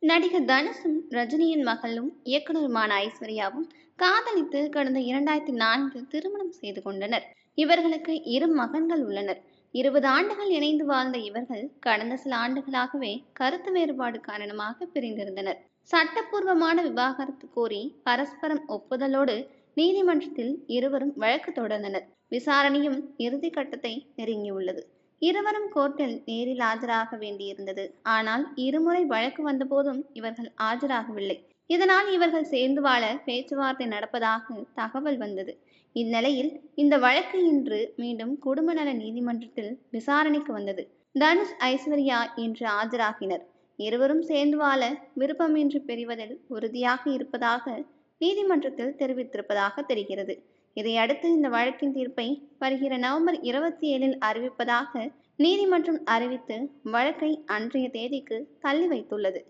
நடிகர் தனுஷும் ரஜினியின் மகளும் இயக்குனருமான ஐஸ்வர்யாவும் காதலித்து கடந்த 2004 திருமணம் செய்து கொண்டனர். இவர்களுக்கு இரு மகன்கள் உள்ளனர். 20 ஆண்டுகள் இணைந்து வாழ்ந்த இவர்கள் கடந்த சில ஆண்டுகளாகவே கருத்து வேறுபாடு காரணமாக பிரிந்திருந்தனர். சட்டப்பூர்வமான விவாகரத்து கோரி பரஸ்பரம் ஒப்புதலோடு நீதிமன்றத்தில் இருவரும் வழக்கு தொடர்ந்தனர். விசாரணையும் இறுதி கட்டத்தை நெருங்கியுள்ளது. இருவரும் கோர்ட்டில் நேரில் ஆஜராக வேண்டியிருந்தது. ஆனால் இருமுறை வழக்கு வந்தபோதும் இவர்கள் ஆஜராகவில்லை. இதனால் இவர்கள் சேர்ந்து வாழ பேச்சுவார்த்தை நடப்பதாக தகவல் வந்தது. இந்நிலையில் இந்த வழக்கு இன்று மீண்டும் குடும்ப நல நீதிமன்றத்தில் விசாரணைக்கு வந்தது. தனுஷ், ஐஸ்வர்யா இன்று ஆஜராகினர். இருவரும் சேர்ந்து வாழ விருப்பமின்றி பிரிவதில் உறுதியாக இருப்பதாக நீதிமன்றத்தில் தெரிவித்திருப்பதாக தெரிகிறது. இதையடுத்து இந்த வழக்கின் தீர்ப்பை வருகிற நவம்பர் 27 அறிவிப்பதாக நீதிமன்றம் அறிவித்து வழக்கை அன்றைய தேதிக்கு தள்ளி வைத்துள்ளது.